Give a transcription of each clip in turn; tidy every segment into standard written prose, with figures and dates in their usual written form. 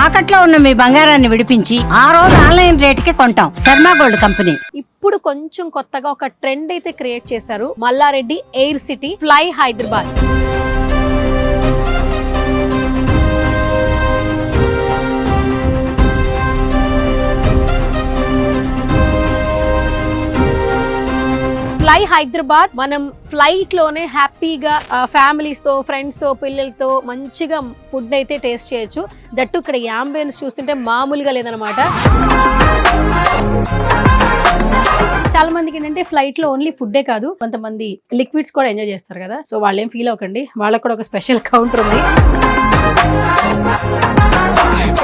తాకట్లో ఉన్న మీ బంగారాన్ని విడిపించి ఆ రోజు ఆన్లైన్ రేటుకి కొంటాం. Sharma gold company. ఇప్పుడు కొంచెం కొత్తగా ఒక ట్రెండ్ అయితే క్రియేట్ చేశారు. Malla Reddy air city fly Hyderabad. Fly Hyderabad. మనం ఫ్లైట్ లోనే హ్యాపీగా ఫ్యామిలీస్ తో, ఫ్రెండ్స్ తో, పిల్లలతో మంచిగా ఫుడ్ అయితే టేస్ట్ చేయొచ్చు. దట్టు ఇక్కడ యాంబియన్స్ చూస్తుంటే మామూలుగా లేదనమాట. చాలా మందికి ఏంటంటే ఫ్లైట్ లో ఓన్లీ ఫుడ్డే కాదు, కొంతమంది లిక్విడ్స్ కూడా ఎంజాయ్ చేస్తారు కదా. సో వాళ్ళేం ఫీల్ అవ్వకండి, వాళ్ళకి కూడా ఒక స్పెషల్ కౌంటర్ ఉంది.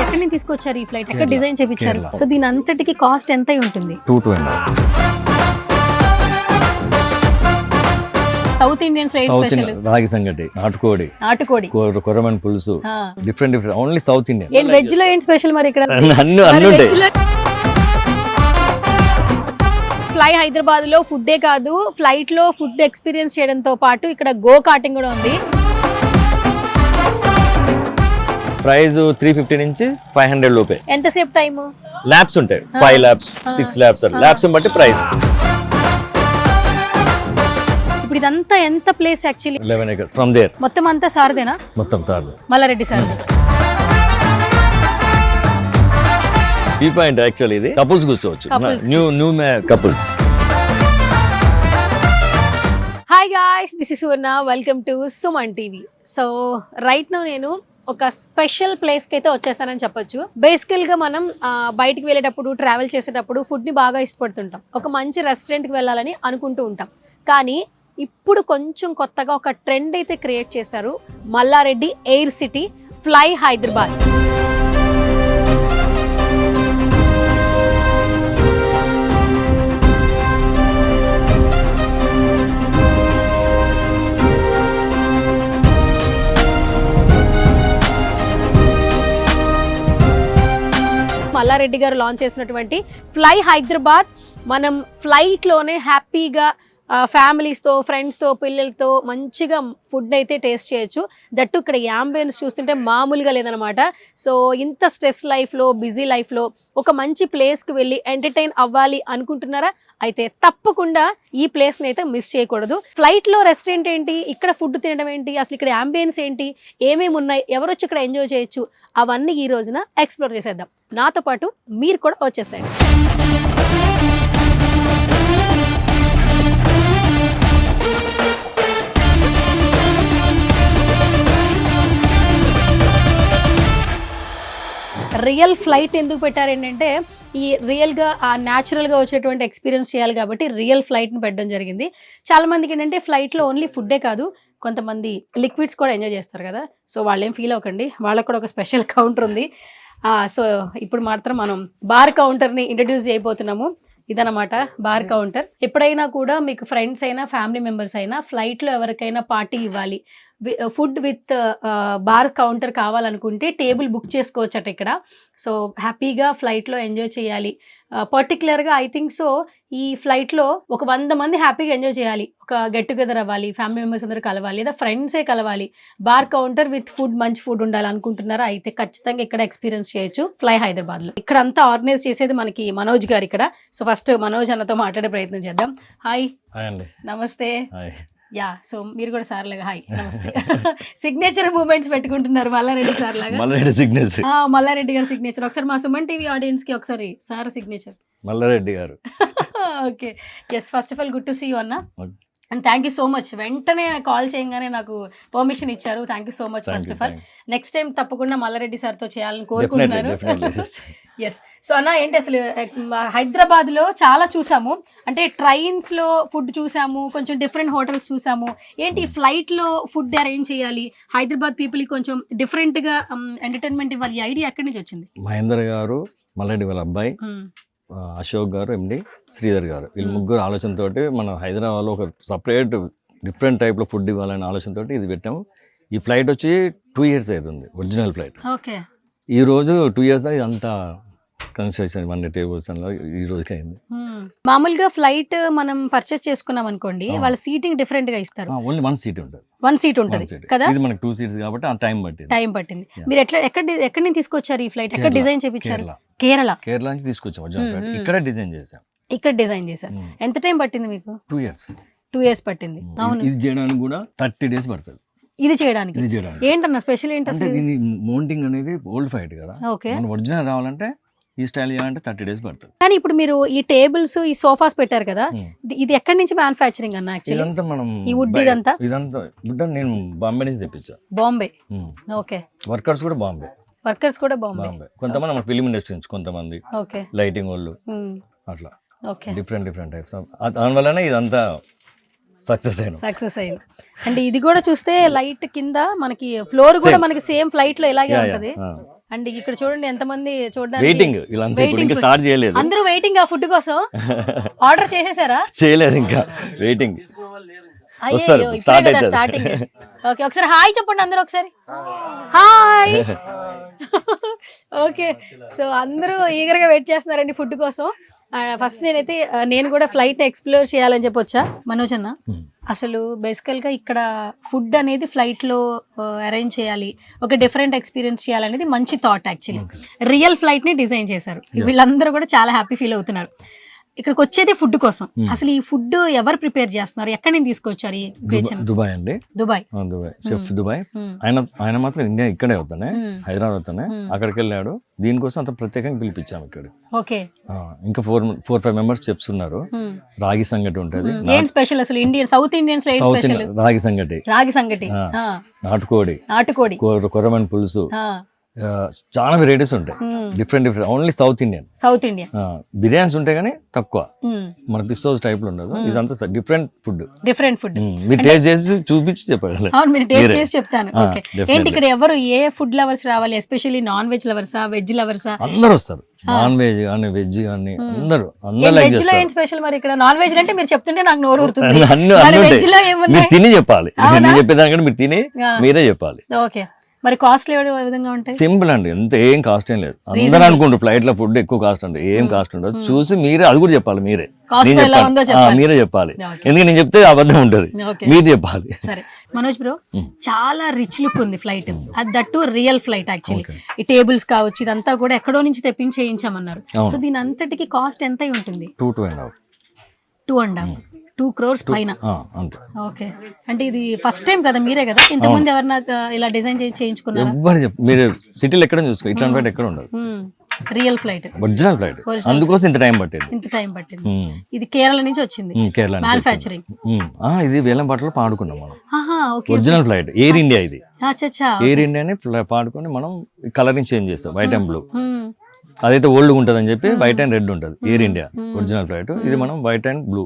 ఎక్కడి నుంచి తీసుకొచ్చారు ఈ ఫ్లైట్? ఎక్కడ డిజైన్ చేయించారు? సో దీని అంతటికి కాస్ట్ ఎంత ఉంటుంది? సౌత్ ఇండియన్ స్పెషల్ రాగి సంగటి, నాటుకోడి, కొరమన్ పులుసు, different only south Indian. Veg లో ఏంటి స్పెషల్ మరి ఇక్కడ? ఫ్లై హైదరాబాద్ లో ఫుడ్డే కాదు, ఫ్లైట్ లో ఫుడ్ ఎక్స్పీరియన్స్ చేయడంతో పాటు ఇక్కడ గో కార్టింగ్ కూడా ఉంది. ప్రైస్ 350 నుంచి 500 లోపే. ఎంతసేపు టైం? ల్యాబ్స్ ఉంటాయి, 5 ల్యాబ్స్, 6 ల్యాబ్స్, ల్యాబ్స్ బట్టి ప్రైస్. ఇప్పుడు ఇదంతా ఎంత place actually? 11 acres from there. మొత్తం అంతా సార్దేనా? మొత్తం సార్దే, మల్లారెడ్డి సార్. ఈ పాయింట్ యాక్చువల్లీ ఇది కపుల్స్ కూర్చోవచ్చు, new couples. Hi guys, this is Suvarna, welcome to Suman TV. So right now నేను ఒక స్పెషల్ ప్లేస్ కి అయితే వచ్చేస్తానని చెప్పొచ్చు. బేసికల్ గా మనం బయటికి వెళ్ళేటప్పుడు, ట్రావెల్ చేసేటప్పుడు ఫుడ్ ని బాగా ఇష్టపడుతుంటాం. ఒక మంచి రెస్టారెంట్ కి వెళ్ళాలని అనుకుంటూ ఉంటాం. కానీ ఇప్పుడు కొంచెం కొత్తగా ఒక ట్రెండ్ అయితే క్రియేట్ చేశారు. Malla Reddy air city fly Hyderabad. Malla Reddy గారు లాంచ్ చేసినటువంటి ఫ్లై హైదరాబాద్. మనం ఫ్లైట్ లోనే హ్యాపీగా ఫ్యామిలీస్తో, ఫ్రెండ్స్తో, పిల్లలతో మంచిగా ఫుడ్ అయితే టేస్ట్ చేయొచ్చు. దట్టు ఇక్కడ యాంబియన్స్ చూస్తుంటే మామూలుగా లేదనమాట. సో ఇంత స్ట్రెస్ లైఫ్లో, బిజీ లైఫ్లో ఒక మంచి ప్లేస్కి వెళ్ళి ఎంటర్టైన్ అవ్వాలి అనుకుంటున్నారా? అయితే తప్పకుండా ఈ ప్లేస్ని అయితే మిస్ చేయకూడదు. ఫ్లైట్లో రెస్టారెంట్ ఏంటి, ఇక్కడ ఫుడ్ తినడం ఏంటి, అసలు ఇక్కడ యాంబియన్స్ ఏంటి, ఏమేమి ఉన్నాయి, ఎవరు వచ్చి ఇక్కడ ఎంజాయ్ చేయొచ్చు, అవన్నీ ఈ రోజున ఎక్స్ప్లోర్ చేసేద్దాం. నాతో పాటు మీరు కూడా వచ్చేసేయండి. రియల్ ఫ్లైట్ ఎందుకు పెట్టారు ఏంటంటే, ఈ రియల్గా న్యాచురల్గా వచ్చేటువంటి ఎక్స్పీరియన్స్ చేయాలి కాబట్టి రియల్ ఫ్లైట్ని పెట్టడం జరిగింది. చాలా మందికి ఏంటంటే ఫ్లైట్లో ఓన్లీ ఫుడ్డే కాదు, కొంతమంది లిక్విడ్స్ కూడా ఎంజాయ్ చేస్తారు కదా. సో వాళ్ళేం ఫీల్ అవ్వకండి, వాళ్ళకి కూడా ఒక స్పెషల్ కౌంటర్ ఉంది. సో ఇప్పుడు మాత్రం మనం బార్ కౌంటర్ని ఇంట్రడ్యూస్ చేయబోతున్నాము. ఇదనమాట బార్ కౌంటర్. ఎప్పుడైనా కూడా మీకు ఫ్రెండ్స్ అయినా, ఫ్యామిలీ మెంబర్స్ అయినా ఫ్లైట్లో ఎవరికైనా పార్టీ ఇవ్వాలి, ఫుడ్ విత్ బార్ కౌంటర్ కావాలనుకుంటే టేబుల్ బుక్ చేసుకోవచ్చట ఇక్కడ. సో హ్యాపీగా ఫ్లైట్లో ఎంజాయ్ చేయాలి. పర్టికులర్గా ఐ థింక్ సో ఈ ఫ్లైట్లో ఒక 100 మంది హ్యాపీగా ఎంజాయ్ చేయాలి, ఒక గెట్ టుగెదర్ అవ్వాలి, ఫ్యామిలీ మెంబర్స్ అందరూ కలవాలి, లేదా ఫ్రెండ్సే కలవాలి, బార్ కౌంటర్ విత్ ఫుడ్, మంచి ఫుడ్ ఉండాలి అనుకుంటున్నారా? అయితే ఖచ్చితంగా ఇక్కడ ఎక్స్పీరియన్స్ చేయొచ్చు ఫ్లై హైదరాబాద్లో. ఇక్కడ అంతా ఆర్గనైజ్ చేసేది మనకి మనోజ్ గారు ఇక్కడ. సో ఫస్ట్ మనోజ్ అన్నతో మాట్లాడే ప్రయత్నం చేద్దాం. హాయ్ అండి. నమస్తే. యా, సో మీరు కూడా సార్ లాగా హాయ్ నమస్తే. సిగ్నేచర్ మూమెంట్స్ పెట్టుకుంటున్నారు మల్లారెడ్డి సార్ లాగా. మల్లారెడ్డి గారు సిగ్నేచర్. ఒకసారి మా సుమన్ టీవీ ఆడియన్స్ కి ఒకసారి సార్ సిగ్నేచర్. మల్లారెడ్డి గారు. Okay, yes, first of all good to see you అన్న. And thank you so much. వెంటనే కాల్ చేయగానే నాకు పర్మిషన్ ఇచ్చారు. Thank you so much. First of all next time తప్పకుండా మల్లారెడ్డి సార్తో చేయాలని కోరుకుంటున్నాను. ఎస్. సో అన్న, ఏంటి అసలు హైదరాబాద్లో చాలా చూసాము, అంటే ట్రైన్స్లో ఫుడ్ చూసాము, కొంచెం డిఫరెంట్ హోటల్స్ చూసాము. ఏంటి ఫ్లైట్లో ఫుడ్ అరేంజ్ చేయాలి, హైదరాబాద్ పీపుల్కి కొంచెం డిఫరెంట్గా ఎంటర్టైన్మెంట్ ఇవ్వాలి, ఈ ఐడియా ఎక్కడి నుంచి వచ్చింది? మహేందర్ గారు, మల్లారెడ్డి వాళ్ళ అబ్బాయి అశోక్ గారు, ఎండి శ్రీధర్ గారు, వీళ్ళు ముగ్గురు ఆలోచనతోటి మనం హైదరాబాద్లో ఒక సపరేట్ డిఫరెంట్ టైప్లో ఫుడ్ ఇవ్వాలనే ఆలోచనతో ఇది పెట్టాము. ఈ ఫ్లైట్ వచ్చి 2 years అవుతుంది, ఒరిజినల్ ఫ్లైట్. ఓకే. ఈ రోజు 2 years అంతా కన్స్ట్రక్షన్ 100 tables లో ఈ రోజుకి అయింది. మామూలుగా ఫ్లైట్ మనం పర్చేస్ చేసుకున్నాం అనుకోండి, వాళ్ళ సీటింగ్ డిఫరెంట్ గా ఇస్తారు. ఓన్లీ 1 seat ఉంటుంది. 1 seat ఉంటుంది కదా. ఇది మనకి 2 seats కాబట్టి ఆ టైం పట్టింది. మీరు ఎక్కడి నుంచి తీసుకొచ్చారు ఈ ఫ్లైట్? ఎక్కడ డిజైన్ చేయించారు? కేరళ నుంచి తీసుకొచ్చాం. ఇక్కడ డిజైన్ చేసాం. ఇక్కడ డిజైన్ చేశారు. ఎంత టైం పట్టింది మీకు? 2 years. 2 years పట్టింది. అవును. ఇది చేయడానికి కూడా 30 days పడుతుంది. ఇది చేయడానికి ఏంటన్నా స్పెషల్ ఏంటి అసలు? దీని మౌంటింగ్ అనేది ఓల్డ్ ఫ్లైట్ కదా, ఓకే. మన ఒరిజినల్ రావాలంటే ఈ స్టైల్ చేయాలంటే 30 days పడుతుంది. కానీ ఇప్పుడు మీరు ఈ టేబుల్స్, ఈ సోఫాస్ పెట్టారు కదా, ఇది ఎక్కడి నుంచి మ్యానుఫ్యాక్చరింగ్ అన్న? యాక్చువల్లీ ఇదంతా మనం ఈ వుడ్ ఇదంతా వుడ్ నేను బాంబే నుంచి తెప్పించా. బాంబే. ఓకే. వర్కర్స్ కూడా బాంబే. కొంతమంది మన ఫిలిం ఇండస్ట్రీ నుంచి, కొంతమంది లైటింగ్ వాళ్ళు, అట్లా డిఫరెంట్ టైప్స్. దానివల్లనే ఇదంతా సక్సెస్ అయింది. అంటే ఇది కూడా చూస్తే లైట్ కింద మనకి ఫ్లోర్ కూడా మనకి సేమ్ ఫ్లైట్ లో ఇలాగే ఉంటది. అండ్ ఇక్కడ చూడండి ఎంతమంది చూడడానికి స్టార్ట్ చేయలేదు, అందరూ వెయిటింగ్ ఆ ఫుడ్ కోసం. ఆర్డర్ చేసేసారా? చేయలేదు, ఇంకా వెయిటింగ్. స్టార్టింగ్. ఓకే, ఒకసారి హాయ్ చెప్పండి అందరూ, ఒకసారి హాయ్. ఓకే, సో అందరూ ఈగర్ గా వెయిట్ చేస్తున్నారండి ఫుడ్ కోసం. ఫస్ట్ నేను కూడా ఫ్లైట్ ఎక్స్ప్లోర్ చేయాలని చెప్పొచ్చా మనోజ్ అన్న? అసలు బేసికల్ గా ఇక్కడ ఫుడ్ అనేది ఫ్లైట్ లో అరేంజ్ చేయాలి, ఒక డిఫరెంట్ ఎక్స్పీరియన్స్ చేయాలనేది మంచి థాట్. యాక్చువల్లీ రియల్ ఫ్లైట్ ని డిజైన్ చేశారు. వీళ్ళందరూ కూడా చాలా హ్యాపీ ఫీల్ అవుతున్నారు. ఇక్కడికి వచ్చేది ఫుడ్ కోసం. అసలు ఈ ఫుడ్ ఎవరు ప్రిపేర్ చేస్తున్నారు? ఎక్కడి నుంచి తీసుకొచ్చారు? దుబాయ్ అండి. Dubai chef Dubai. ఆయన మాత్రం ఇండియా ఇక్కడే అవుతానే, హైదరాబాద్ అవుతానే. అక్కడికి వెళ్ళాడు. దీనికోసం అంత ప్రత్యేకంగా పిలిపించాము ఇక్కడ. ఓకే. ఇంకా 4-5 members చెప్స్ ఉన్నారు. రాగి సంగటి ఉంటది. ఏం స్పెషల్ అసలు ఇండియన్, సౌత్ ఇండియన్స్ లో ఏం స్పెషల్? రాగి సంగటి, నాటుకోడి, కొరమన్ పులుసు, చాలా వెరైటీస్ ఉంటాయి. Different only south Indian biryanis ఉంటాయి కానీ తక్కువ. మన పిస్ హౌస్ టైప్ లో ఉండదు. ఇదంతా డిఫరెంట్ ఫుడ్. మీరు టేస్ట్ చేసి చూపించి చెప్పాలి. చెప్తాను. ఏంటి ఇక్కడ ఎవరు ఏ ఫుడ్ లవర్స్ రావాలి? ఎస్పెషల్లీ నాన్ వెజ్ లవర్సా, వెజ్ లవర్సా? అందరూ వస్తారు. నాన్ వెజ్ కానీ వెజ్ కానీ అందరూ వెజ్ లో ఏంటి స్పెషల్ మరి ఇక్కడ? నాన్ వెజ్ అంటే మీరు చెప్తుంటే నాకు నోరు ఊరుతుంది. వెజ్ లో మీరు తిని చెప్పాలి. నేను చెప్పేదానికంటే మీరు తిని మీరే చెప్పాలి. ఓకే. మరి కాస్ట్ ఏ విధంగా ఉంటాయి? సింపుల్ అండి, ఎంత ఏం కాస్ట్ ఏం లేదు. అందరూ అనుకుంటారు ఫ్లైట్ లో ఫుడ్ ఎక్కువ కాస్ట్ అంటే, ఏం కాస్ట్ ఉండదు. చూసి మీరే అది కూడా చెప్పాలి. మీరే చెప్పాలి. ఎందుకంటే నేను చెప్తే అబద్ధం ఉంటుంది, మీరు చెప్పాలి. సరే మనోజ్ బ్రో, చాలా రిచ్ లుక్ ఉంది ఫ్లైట్. అది దట్టు రియల్ ఫ్లైట్. యాక్చువల్లీ ఈ టేబుల్స్ కావచ్చు, ఇదంతా కూడా ఎక్కడో నుంచి తెప్పించి చేయించామన్నారు. సో దీని అంతటికి కాస్ట్ ఎంత ఉంటుంది? 2.5 crores పైన. ఓకే. అంటే ఇది ఫస్ట్ టైం కదా, మీరే కదా? ఇంతకుముందు ఎవరన్నా ఇలా డిజైన్ చేయించుకున్నారా? మీరు సిటీలో ఎక్కడ చూసుకో, ఇట్లాంటి ఫ్లైట్ ఎక్కడ ఉండదు. Real flight, original flight. అందుకోసం ఇంత టైం పట్టింది. ఇది కేరళ నుంచి వచ్చింది, కేరళ మ్యానుఫ్యాక్చరింగ్. ఇది వేలంపాటలో పాడుకున్నాం మనం. Original flight air India. ఇది ఎయిర్ ఇండియాని పాడుకొని మనం కలరింగ్ చేంజ్ చేస్తాం, వైట్ అండ్ బ్లూ. అదైతే ఓల్డ్ ఉంటుంది అని చెప్పి వైట్ అండ్ రెడ్ ఉంటుంది. Air India original flight. ఇది మనం white and blue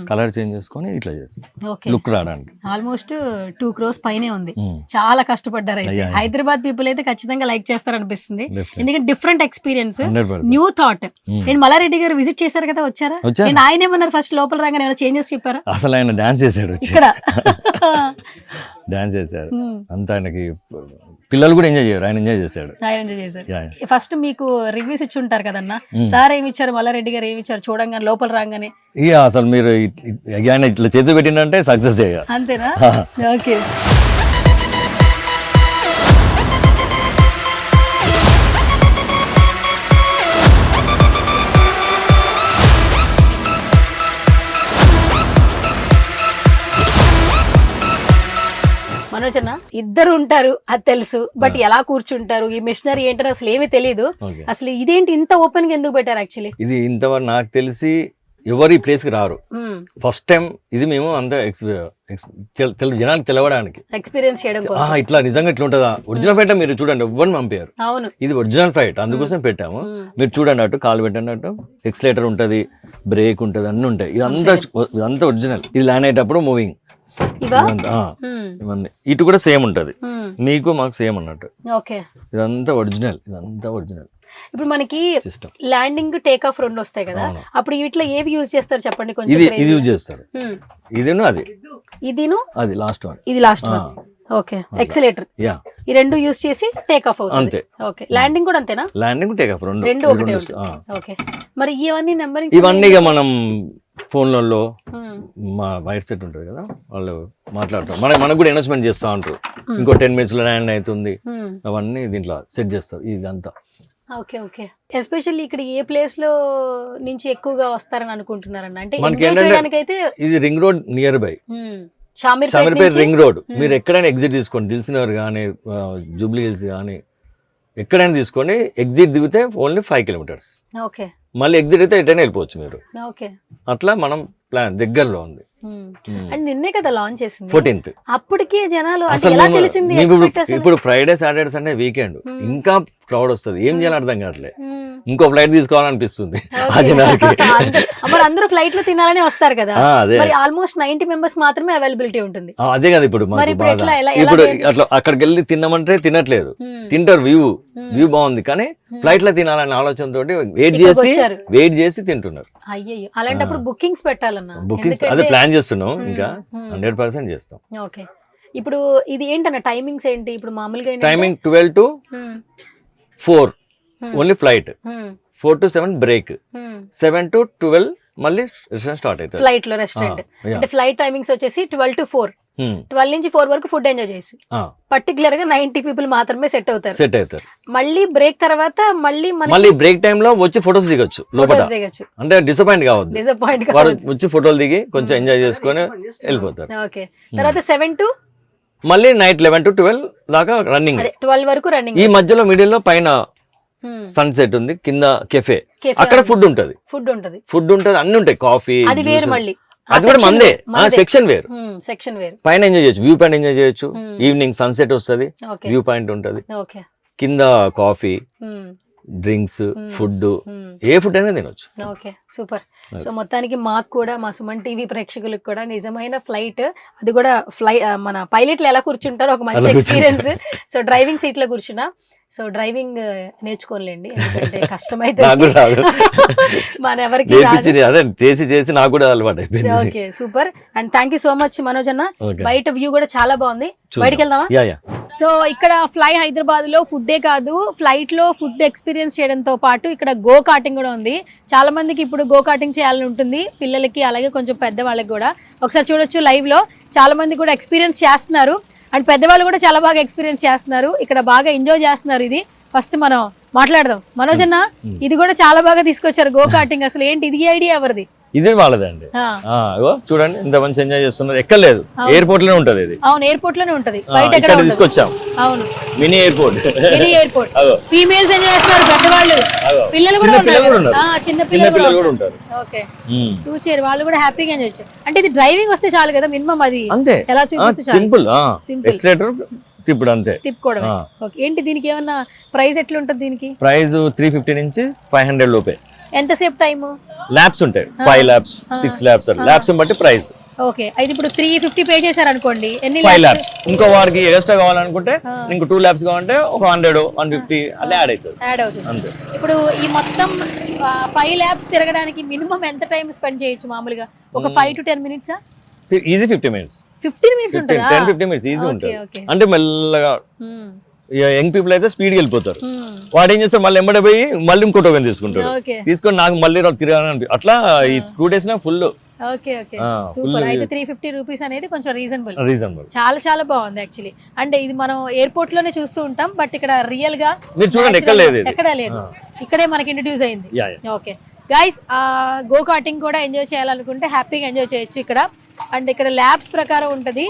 colour change చేసుకొని ఇట్లా చేస్తాం లుక్ రావడానికి. ఆల్మోస్ట్ 2 crores పైనే ఉంది. చాలా కష్టపడ్డారు. అయితే హైదరాబాద్ పీపుల్ అయితే ఖచ్చితంగా లైక్ చేస్తారు అనిపిస్తుంది. ఎందుకంటే డిఫరెంట్ ఎక్స్పీరియన్స్, న్యూ థాట్. నేను మల్లారెడ్డి గారు విజిట్ చేశారు కదా, వచ్చారా? ఆయన ఏమన్నారు ఫస్ట్ లోపల రాగానే? ఏమైనా చేంజెస్ చెప్పారా? అసలు ఆయన డాన్స్ చేశాడు ఇక్కడ. డాన్స్ చేశారు అంతా. ఆయనకి పిల్లలు కూడా ఎంజాయ్ చేశారు, ఆయన ఎంజాయ్ చేశాడు. ఫస్ట్ మీకు రివ్యూస్ ఇచ్చి ఉంటారు కదన్నా, సార్ ఏమి ఇచ్చారు, మల్లారెడ్డి గారు ఏమి ఇచ్చారు చూడంగానే, లోపల రాగానే? ఇక అసలు మీరు ఆయన ఇట్లా చేతి పెట్టిందంటే సక్సెస్ చేయాలి, అంతేనా? ఓకే. మనోజ్ అన్న, ఇద్దరు ఉంటారు అది తెలుసు, బట్ ఎలా కూర్చుంటారు, ఈ మిషనరీ ఏంటని అసలు ఏమీ తెలియదు. అసలు ఇదేంటి ఇంత ఓపెన్ గా ఎందుకు పెట్టారు? యాక్చువల్లీ ఇది ఇంతవరకు నాకు తెలిసి ఎవరు ఈ ప్లేస్ కి రారు. ఫస్ట్ టైం ఇది మేము అంత జనానికి తెలవడానికి, ఎక్స్పీరియన్స్ చేయడం కోసం. ఇట్లా నిజంగా ఇట్లా ఉంటుందా? ఒరిజినల్ ఫ్లైట్ మీరు చూడండి, ఎవరిని పంపారు. అవును, ఇది ఒరిజినల్ ఫ్లైట్, అందుకోసం పెట్టాము. మీరు చూడండి, అటు కాలు పెట్టినట్టు ఎక్సిలేటర్ ఉంటది, బ్రేక్ ఉంటది, అన్ని ఉంటాయి. ఇదంతా ఒరిజినల్. ఇది ల్యాండ్ అయ్యేటప్పుడు మూవింగ్. ఇటు కూడా సేమ్ ఉంటది, మీకు మాకు సేమ్ అన్నట్టు. ఇదంతా ఒరిజినల్. ఇప్పుడు మనకి ల్యాండింగ్ టేక్ ఆఫ్ రెండు వస్తాయి కదా, అప్పుడు వీటిలో ఏవి యూజ్ చేస్తారు చెప్పండి కొంచెం. ఇది యూజ్ చేస్తారు. ఇదిను అది ఇదిను అది లాస్ట్ వన్. ఇది last one. Okay accelerator yeah ఈ రెండు యూస్ చేసి టేక్ ఆఫ్ అవుతుంది అంతే. ఓకే ల్యాండింగ్ కూడా అంతేనా ల్యాండింగ్ టేక్ ఆఫ్ రెండు ఒకటే ఉంటుంది ఓకే మరి ఇవన్నీ నెంబరింగ్ ఇవన్నీ ఇక మనం ఫోన్లలో మా వైర్ సెట్ ఉంటుంది కదా వాళ్ళు మాట్లాడతారు మనకు కూడా ఇన్వెస్ట్మెంట్ చేస్తూ ఉంటారు ఇంకో 10 minutes లో ల్యాండ్ అవుతుంది అవన్నీ దీంట్లో సెట్ చేస్తారు ఇదంతా. ఓకే ఓకే ఎస్పెషల్లీ ఇక్కడ ఏ ప్లేస్ లో నుంచి ఎక్కువగా వస్తారని అనుకుంటున్నారన్న అంటే మనకి ఎంజాయ్ ఏంటంటే చేయడానికైతే ఇది ring road near by Shamirpet Shamirpet నుంచి రింగ్ రోడ్. మీరు ఎక్కడైనా ఎగ్జిట్ తీసుకోండి, దిల్సుఖ్నగర్ కానీ జూబ్లీ హిల్స్ కానీ ఎక్కడైనా తీసుకొని ఎగ్జిట్ దిగితే ఓన్లీ 5 kilometers. ఓకే మళ్ళీ ఎగ్జిట్ అయితే ఎటైనా వెళ్ళిపోవచ్చు మీరు. ఓకే అట్లా మనం ప్లాన్ దగ్గరలో ఉంది. అండ్ నిన్నే కదా లాంచ్ చేసింది 14th. అప్పటికే జనాలు అంటే అసలు ఎలా మేము- తెలిసింది మీకు expect అసలు? ఇప్పుడు ఫ్రైడే సాటర్డే సండే వీకెండ్ ఇంకా క్రౌడ్ వస్తుంది, ఏం చేయాలి అర్థం కావట్లే. మ్మ్. ఇంకో ఫ్లైట్ తీసుకోవాలనిపిస్తుంది Okay. అది నాకు. మరి అందరూ ఫ్లైట్ లో తినాలని వస్తారు కదా అదే మరి ఆల్మోస్ట్ 90 members మాత్రమే అవైలబిలిటీ ఉంటుంది అదే కదా ఇప్పుడు మరి మాకు ఇప్పుడు బాధ. ఎట్లా? ఎలా ఇప్పుడు చేయాలి? అట్లా అక్కడికి వెళ్ళి తిన్నామంటే తినట్లేదు, మ్మ్. తింటారు. వ్యూ బాగుంది కానీ ఫ్లైట్ లో తినాలనే ఆలోచనతో వెయిట్ ఇక్కడికి చేసి వచ్చారు. తింటున్నారు. అయ్యయ్యో అలాంటప్పుడు బుకింగ్స్ పెట్టాలన్నా బుకింగ్స్ అదే ప్లాన్ చేస్తున్నాం, ఇంకా 100% చేస్తాం. ఓకే ఇప్పుడు ఇది ఏంటన్న టైమింగ్స్ ఏంటి ఇప్పుడు మామూలుగా timing 12 to 4 only flight, 4 to 7 break, 7 to 12 మళ్ళీ రెస్టారెంట్ స్టార్ట్ అవుతుంది. ఫ్లైట్ లో రెస్టారెంట్ అంటే ఫ్లైట్ టైమింగ్స్ వచ్చేసి 12 to 4 12 నుంచి 4 వరకు ఫుడ్ ఎంజాయ్ చేసి పర్టికులర్ గా 90 people మాత్రమే సెట్ అవుతారు. మళ్ళీ బ్రేక్ తర్వాత మళ్ళీ బ్రేక్ టైమ్ లో వచ్చి ఫొటోస్ దిగొచ్చు లోపల, దిగచ్చు అంటే డిసప్పాయింట్ కావద్దు. డిసప్పాయింట్ వారు వచ్చి ఫోటోలు దిగి కొంచెం ఎంజాయ్ చేసుకొని వెళ్ళిపోతారు. ఓకే తర్వాత 7 to మళ్ళీ నైట్ 11 to 12 దాకా రన్నింగ్. అదే 12 వరకు రన్నింగ్. ఈ మధ్యలో మిడిల్ లో పైన సన్సెట్ ఉంది, కింద కెఫే, అక్కడ ఫుడ్ ఉంటది అన్ని ఉంటాయి, కాఫీ అది వేరు మళ్ళీ అది కూడా మందే. సెక్షన్ వేరు, సెక్షన్ వేరు. పైన ఎంజాయ్ చేయొచ్చు, వ్యూ పాయింట్ ఎంజాయ్ చేయొచ్చు. ఈవినింగ్ సన్సెట్ వస్తుంది, వ్యూ పాయింట్ ఉంటది, కింద కాఫీ, డ్రింక్స్, ఫుడ్, ఏ ఫుడ్ అయినా తినొచ్చు. Okay super. సో మొత్తానికి మాకు కూడా మా సుమన్ టీవీ ప్రేక్షకులకు కూడా నిజమైన ఫ్లైట్, అది కూడా మన పైలట్లు ఎలా కూర్చుంటారో ఒక మంచి ఎక్స్పీరియన్స్. సో డ్రైవింగ్ సీట్ లో కూర్చున్నా, సో డ్రైవింగ్ నేర్చుకోలేండి ఎందుకంటే కష్టమైతే మన ఎవరికి చేసి నాకు కూడా అలవాటు అయిపోయింది. Okay super and thank you so much Manoj అన్న. బయట వ్యూ కూడా చాలా బాగుంది, బయటికి వెళ్దామా? సో ఇక్కడ ఫ్లై హైదరాబాద్ లో ఫుడ్డే కాదు, ఫ్లైట్ లో ఫుడ్ ఎక్స్పీరియన్స్ చేయడంతో పాటు ఇక్కడ గో కార్టింగ్ కూడా ఉంది. చాలా మందికి ఇప్పుడు గో కార్టింగ్ చేయాలని ఉంటుంది, పిల్లలకి అలాగే కొంచెం పెద్దవాళ్ళకి కూడా. ఒకసారి చూడొచ్చు లైవ్ లో చాలా మంది కూడా ఎక్స్పీరియన్స్ చేస్తున్నారు అండ్ పెద్దవాళ్ళు కూడా చాలా బాగా ఎక్స్పీరియన్స్ చేస్తున్నారు, ఇక్కడ బాగా ఎంజాయ్ చేస్తున్నారు. ఇది ఫస్ట్ మనం మాట్లాడదాం. మనోజ్ అన్న ఇది కూడా చాలా బాగా తీసుకొచ్చారు గో కార్టింగ్, అసలు ఏంటి ఇది ఐడియా ఎవరిది? ఇది వాళ్ళదండి. చూడండి ఎంత మంచి ఎంజాయ్ చేస్తున్నారు, ఎక్కర్లేదు, ఎయిర్పోర్ట్ లోనే ఉంటది ఇది. అవును ఎయిర్పోర్ట్ లోనే ఉంటది, బయట ఎక్కడ తీసుకొచ్చాం. అవును మినీ ఎయిర్పోర్ట్, ఫీమేల్స్ ఎంజాయ్ చేస్తున్నారు, పెద్దవాళ్ళు, పిల్లలు కూడా ఉన్నారు, చిన్న పిల్లలు కూడా ఉంటారు. ఓకే టూ చైర్ వాళ్ళు కూడా హ్యాపీగా ఎంజాయ్ చేస్తారు. అంటే ఇది డ్రైవింగ్ వస్తే చాలు కదా మినిమం, అది అంతే ఎలా చూపిస్తే సింపుల్ ఎక్సలేటర్ తిప్పుడు అంతే తిప్పుకోవడం. ఓకే ఏంటి దీనికి ఏమన్నా ప్రైస్ ఎట్లా ఉంటుంది? దీనికి ప్రైస్ 350 నుంచి 500 లోపే. ఎంతసేపు టైము? ల్యాబ్స్ ఉంటాయి, 5 laps 6 laps ల్యాబ్స్ బట్టి ప్రైస్. ఓకే అయితే ఇప్పుడు 350 పే చేశారు అనుకోండి, ఎన్ని 5 laps. ఇంకో వారికి ఎక్స్ట్రా కావాలనుకుంటే ఇంకో 2 laps కావాలంటే ఒక 100 150 అలా యాడ్ అవుతుంది అంతే. ఇప్పుడు ఈ మొత్తం 5 laps తిరగడానికి మినిమం ఎంత టైం స్పెండ్ చేయొచ్చు మామూలుగా? ఒక 5 to 10 minutes? Easy 15 minutes. 15 minutes ఉంటుందా? 10-15 minutes ఈజీ ఉంటుంది. అంటే మెల్లగా యంగ్ పీపుల్ అయితే స్పీడ్ వెళ్ళిపోతారు, వాడు ఏం చేస్తారు మళ్ళీ ఎంబడే పోయి మళ్ళీ ఇంకో టోకెన్ తీసుకుంటారు, తీసుకొని నాకు మళ్ళీ తిరగాలని. అట్లా ఈ 2 days full. Okay okay super. అయితే 350 రూపీస్ అనేది కొంచెం రీజనబుల్. చాలా చాలా బాగుంది యాక్చువల్లీ. అంటే ఇది మనం ఎయిర్పోర్ట్ లోనే చూస్తూ ఉంటాం, బట్ ఇక్కడ రియల్ గా మీరు చూడండి ఎక్కడ లేదు, ఇక్కడే మనకి ఇంట్రడ్యూస్ అయింది. ఓకే గైస్ గో కార్టింగ్ కూడా ఎంజాయ్ చేయాలనుకుంటే హ్యాపీగా ఎంజాయ్ చేయొచ్చు ఇక్కడ. అండ్ ఇక్కడ ల్యాబ్స్ ప్రకారం ఉంటుంది,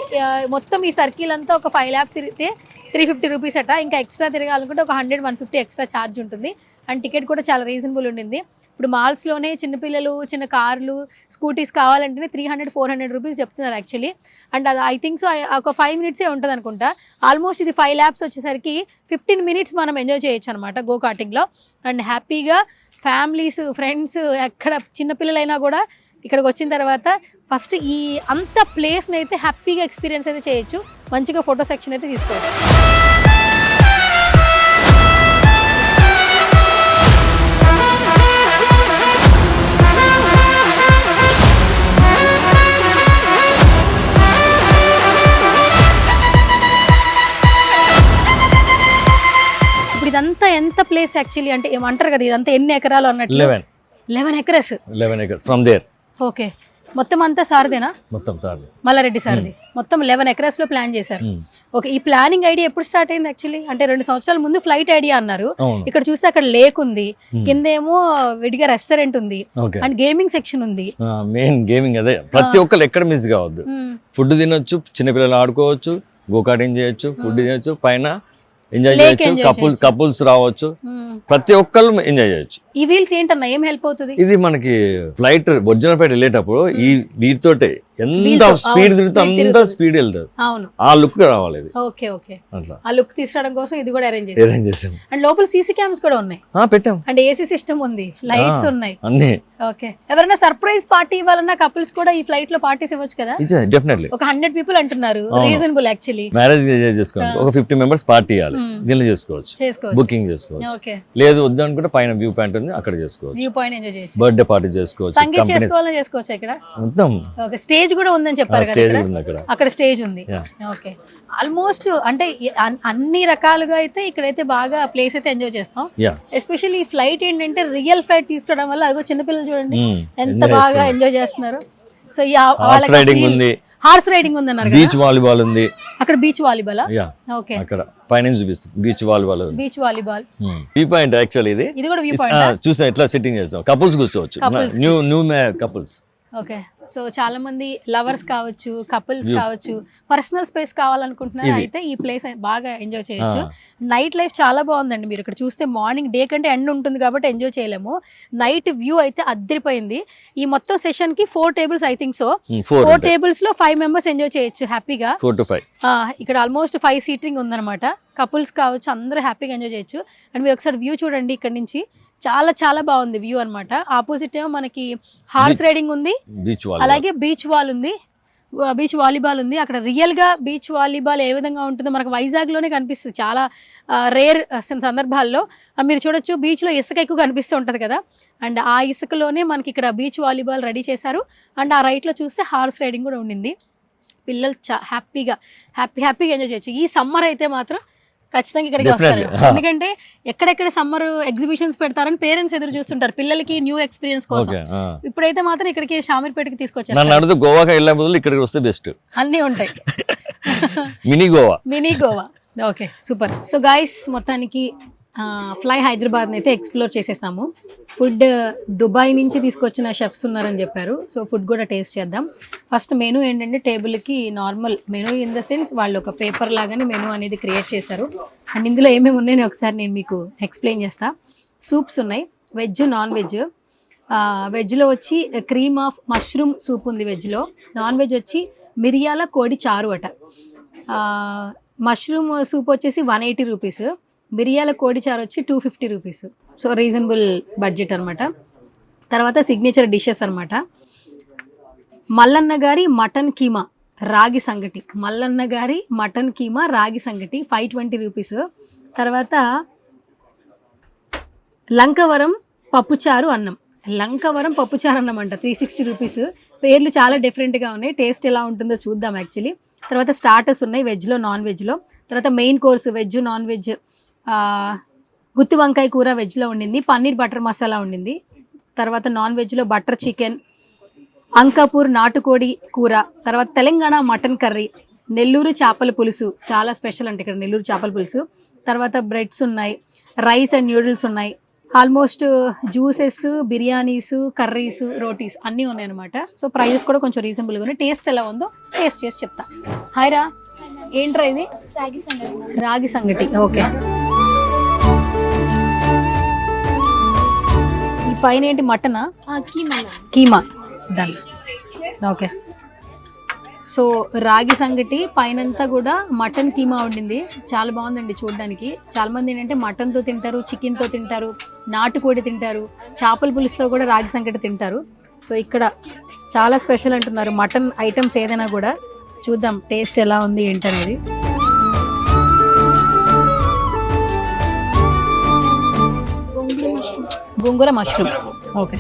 మొత్తం ఈ సర్కిల్ అంతా ఒక 5 laps తిరిగితే 350 రూపీస్ అట. ఇంకా ఎక్స్ట్రా తిరగాలనుకుంటే ఒక 100-150 ఎక్స్ట్రా ఛార్జ్ ఉంటుంది. అండ్ టికెట్ కూడా చాలా రీజనబుల్ ఉండింది. ఇప్పుడు మాల్స్లోనే చిన్నపిల్లలు చిన్న కార్లు స్కూటీస్ కావాలంటేనే 300-400 రూపీస్ చెప్తున్నారు యాక్చువల్లీ. అండ్ అది ఐ థింక్ సో ఒక 5 minutes ఉంటుంది అనుకుంటా. ఆల్మోస్ట్ ఇది 5 laps వచ్చేసరికి 15 minutes మనం ఎంజాయ్ చేయొచ్చు అనమాట గో కార్టింగ్లో. అండ్ హ్యాపీగా ఫ్యామిలీస్ ఫ్రెండ్స్ ఎక్కడ చిన్నపిల్లలైనా కూడా ఇక్కడికి వచ్చిన తర్వాత ఫస్ట్ ఈ అంత ప్లేస్ని అయితే హ్యాపీగా ఎక్స్పీరియన్స్ అయితే చేయొచ్చు, మంచిగా ఫోటో సెక్షన్ అయితే తీసుకోవచ్చు. ప్లేస్ యాక్చువల్లీ అంటే ఏమంటారు కదా ఇదంతా ఎన్ని ఎకరాలు అన్నట్లు 11 acres 11 acres from there. Okay, మొత్తం అంతా సార్దేనా? మొత్తం సార్ మల్లారెడ్డి సార్ది. మొత్తం 11 ఎకరస్ లో ప్లాన్ చేశారు. ఓకే, ఈ ప్లానింగ్ ఐడియా ఎప్పుడు స్టార్ట్ అయింది యాక్చువల్లీ? అంటే 2 సంవత్సరాల ముందు ఫ్లైట్ ఐడియా అన్నారు. ఇక్కడ చూస్తే అక్కడ లేక్ ఉంది, కింద ఏమో విడిగా రెస్టారెంట్ ఉంది అండ్ గేమింగ్ సెక్షన్ ఉంది. మెయిన్ గేమింగ్ అదే, ప్రతి ఒక్కరు ఎక్కడ మిస్ కావద్దు. ఫుడ్ తినొచ్చు, చిన్నపిల్లలు ఆడుకోవచ్చు, గోకాటింగ్ చేయొచ్చు, ఫుడ్ తినొచ్చు, పైన ఎంజాయ్ చేయొచ్చు, కపుల్స్ రావచ్చు, ప్రతి ఒక్కళ్ళు ఎంజాయ్ చేయొచ్చు. ఈ వీల్స్ ఏంటన్నా ఏం హెల్ప్ అవుతుంది? ఇది మనకి ఫ్లైట్ ఒరిజినల్ ఫ్లైట్ వెళ్ళేటప్పుడు ఈ వీటితోటే ఎంత స్పీడ్ తిరుగుతుంది, అంత స్పీడ్ వెళ్తుంది. అవును, ఆ లుక్ రావాలి ఇది. ఓకే ఓకే, అట్లా ఆ లుక్ తీసుకురావడం కోసం ఇది కూడా అరేంజ్ చేసాం. అండ్ లోపల సీసీ క్యామ్స్ కూడా ఉన్నాయి, పెట్టాం. అండ్ ఏసీ సిస్టమ్ ఉంది, లైట్స్ ఉన్నాయి అన్ని. ఓకే, ఎవరైనా సర్ప్రైజ్ పార్టీ ఇవ్వాలన్నా కపుల్స్ కూడా ఈ ఫ్లైట్ లో పార్టీస్ ఇవ్వచ్చు కదా? డెఫినెట్లీ. ఒక 100 people అంటున్నారు, రీజనబుల్ యాక్చువల్లీ. మ్యారేజ్ చేసుకోండి, ఒక 50 members పార్టీ ఇవ్వాలి, దీనిలో చేసుకోవచ్చు, బుకింగ్ చేసుకోవచ్చు. ఓకే, లేదు వద్దు అనుకుంటే పైన వ్యూ పాయింట్ ఉంది, అక్కడ చేసుకోవచ్చు. వ్యూ పాయింట్ ఎంజాయ్ చేయొచ్చు, బర్త్డే పార్టీ చేసుకోవచ్చు, సంగీత్ చేసుకోవాలని చేసుకోవచ్చు ఇక్కడ. మొత్తం ఓకే, స్టేజ్ కూడా ఉందని చెప్పారు స్టేజ్ కదా ఉంది అక్కడ. అక్కడ స్టేజ్ ఉంది. ఓకే, ఆల్మోస్ట్ అంటే అన్ని రకాలుగా అయితే ఇక్కడైతే బాగా ప్లేస్ అయితే ఎంజాయ్ చేస్తాం. ఎస్పెషల్లీ ఈ ఫ్లైట్ ఏంటంటే రియల్ ఫ్లైట్ తీసుకోవడం వల్ల అదిగో చిన్నపిల్లలు చూడండి ఎంత బాగా ఎంజాయ్ చేస్తున్నారు. సో హార్స్ రైడింగ్ ఉంది, హార్స్ రైడింగ్ ఉంది అన్నారు, బీచ్ వాలీబాల్ ఉంది అక్కడ. బీచ్ వాలీబాల్, ఓకే, అక్కడ పైన చూపిస్తుంది beach volleyball. Beach volleyball view point actually ఇది కూడా వ్యూ పాయింట్. చూసా ఎట్లా సెట్టింగ్ చేస్తాం, కపుల్స్ కూర్చోవచ్చు, న్యూ కపుల్స్. ఓకే, సో చాలా మంది లవర్స్ కావచ్చు, కపుల్స్ కావచ్చు, పర్సనల్ స్పేస్ కావాలనుకుంటున్నారు, అయితే ఈ ప్లేస్ బాగా ఎంజాయ్ చేయొచ్చు. నైట్ లైఫ్ చాలా బాగుందండి. మీరు ఇక్కడ చూస్తే మార్నింగ్ డే కంటే ఎండ్ ఉంటుంది కాబట్టి ఎంజాయ్ చేయలేము. నైట్ వ్యూ అయితే అద్దరిపోయింది. ఈ మొత్తం సెషన్ కి 4 tables I think so. 4 tables లో 5 members ఎంజాయ్ చేయొచ్చు హ్యాపీగా. 4 to 5. ఇక్కడ ఆల్మోస్ట్ 5 seating ఉందన్నమాట. కపుల్స్ కావచ్చు, అందరూ హ్యాపీగా ఎంజాయ్ చేయొచ్చు. అండ్ మీరు ఒకసారి వ్యూ చూడండి, ఇక్కడ నుంచి చాలా చాలా బాగుంది వ్యూ అన్నమాట. ఆపోజిట్ ఏమో మనకి హార్స్ రైడింగ్ ఉంది, అలాగే బీచ్ వాలీబాల్ ఉంది. అక్కడ రియల్ గా బీచ్ వాలీబాల్ ఏ విధంగా ఉంటుందో మనకు వైజాగ్ లోనే కనిపిస్తుంది చాలా రేర్ సందర్భాల్లో. మీరు చూడొచ్చు, బీచ్ లో ఇసుక ఎక్కువ కనిపిస్తూ ఉంటది కదా, అండ్ ఆ ఇసుకలోనే మనకి ఇక్కడ బీచ్ వాలీబాల్ రెడీ చేశారు. అండ్ ఆ రైట్ లో చూస్తే హార్స్ రైడింగ్ కూడా ఉండింది. పిల్లలు హ్యాపీగా ఎంజాయ్ చేయొచ్చు. ఈ సమ్మర్ అయితే మాత్రం ఖచ్చితంగా ఇక్కడికి వస్తారు, ఎందుకంటే ఎక్కడెక్కడ సమ్మర్ ఎగ్జిబిషన్స్ పెడతారని పేరెంట్స్ ఎదురు చూస్తుంటారు పిల్లలకి న్యూ ఎక్స్పీరియన్స్ కోసం. ఇప్పుడైతే మాత్రం ఇక్కడికి షామీర్పేటకి తీసుకొచ్చారు. గోవాకి వెళ్ళే బదులు ఇక్కడికి వస్తే బెస్ట్, అన్నీ ఉంటాయి. Mini Goa. Okay, super. So guys, మొత్తానికి ఫ్లై హైదరాబాద్ అయితే ఎక్స్ప్లోర్ చేసేసాము. ఫుడ్ దుబాయ్ నుంచి తీసుకొచ్చిన షెఫ్స్ ఉన్నారని చెప్పారు, సో ఫుడ్ కూడా టేస్ట్ చేద్దాం. ఫస్ట్ మెనూ ఏంటంటే టేబుల్కి normal menu in the sense వాళ్ళు ఒక పేపర్ లాగానే మెనూ అనేది క్రియేట్ చేశారు. అండ్ ఇందులో ఏమేమి ఉన్నాయో ఒకసారి నేను మీకు ఎక్స్ప్లెయిన్ చేస్తా. సూప్స్ ఉన్నాయి, వెజ్, నాన్ వెజ్. వెజ్లో వచ్చి క్రీమ్ ఆఫ్ మష్రూమ్ సూప్ ఉంది వెజ్లో. నాన్ వెజ్ వచ్చి మిరియాల కోడి చారు అట. మష్రూమ్ సూప్ వచ్చేసి 180 రూపీస్, మిరియాల కోడి చారు వచ్చి 250 రూపీస్. సో రీజనబుల్ బడ్జెట్ అనమాట. తర్వాత సిగ్నేచర్ డిషెస్ అనమాట. మల్లన్న గారి మటన్ కీమా రాగి సంగటి, 520 రూపీస్. తర్వాత లంకవరం పప్పుచారు అన్నం అంట 360 రూపీస్. పేర్లు చాలా డిఫరెంట్గా ఉన్నాయి, టేస్ట్ ఎలా ఉంటుందో చూద్దాం యాక్చువల్లీ. తర్వాత స్టార్టర్స్ ఉన్నాయి వెజ్లో, నాన్ వెజ్లో. తర్వాత main course veg, non veg. గుత్తి వంకాయ కూర వెజ్లో ఉండింది, పన్నీర్ బటర్ మసాలా ఉండింది. తర్వాత నాన్ వెజ్లో బటర్ చికెన్, అంకాపూర్ నాటుకోడి కూర, తర్వాత తెలంగాణ మటన్ కర్రీ, నెల్లూరు చేపల పులుసు చాలా స్పెషల్ అంటే ఇక్కడ నెల్లూరు చేపల పులుసు. తర్వాత బ్రెడ్స్ ఉన్నాయి, రైస్ అండ్ న్యూడిల్స్ ఉన్నాయి. Almost juices, biryanis, curries, rotis అన్నీ ఉన్నాయన్నమాట. సో ప్రైజెస్ కూడా కొంచెం రీజనబుల్గా ఉన్నాయి. టేస్ట్ ఎలా ఉందో టేస్ట్ చేసి చెప్తా. హాయ్ రా, ఏంట్రా ఇది? రాగి సంగటి. ఓకే, ఈ పైన ఏంటి మటనా? కీమా డన్. ఓకే, సో రాగి సంగటి పైనంతా కూడా మటన్ కీమా ఉండింది, చాలా బాగుందండి చూడడానికి. చాలా మంది ఏంటంటే మటన్తో తింటారు, చికెన్తో తింటారు, నాటుకోడి తింటారు, చేపల పులుసుతో కూడా రాగి సంగటి తింటారు. సో ఇక్కడ చాలా స్పెషల్ అంటున్నారు మటన్ ఐటమ్స్ ఏదైనా కూడా. చూద్దాం టేస్ట్ ఎలా ఉంది ఏంటనేది. గోంగూర మష్రూమ్. ఓకే,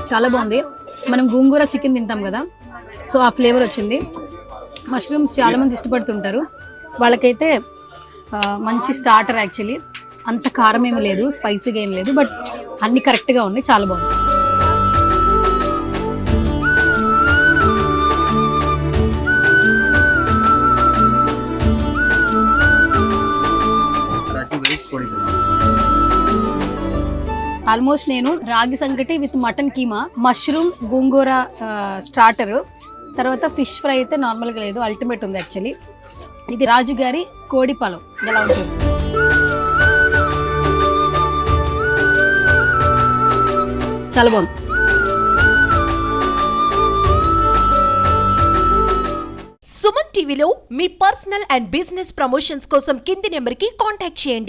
చాలా బాగుంది. మనం గోంగూర చికెన్ తింటాం కదా, సో ఆ ఫ్లేవర్ వచ్చింది. మష్రూమ్స్ చాలా మంది ఇష్టపడుతుంటారు. వాళ్ళకైతే మంచి స్టార్టర్ యాక్చువల్లీ. అంత కారం ఏమి లేదు, స్పైసీగా ఏం లేదు, బట్ అన్ని కరెక్ట్గా ఉన్నాయి, చాలా బాగుంది. ఆల్మోస్ట్ నేను రాగి సంకటి with mutton keema, mushroom gongura starter, తర్వాత ఫిష్ ఫ్రై అయితే నార్మల్గా లేదు, అల్టిమేట్ ఉంది యాక్చువల్లీ. ఇది రాజు గారి కోడి పలం ఎలా ఉంటుంది. చాలా బాగుంది. సుమన్ టీవీలో మీ పర్సనల్ అండ్ బిజినెస్ ప్రమోషన్స్ కోసం కింది నెంబర్కి కాంటాక్ట్ చేయండి.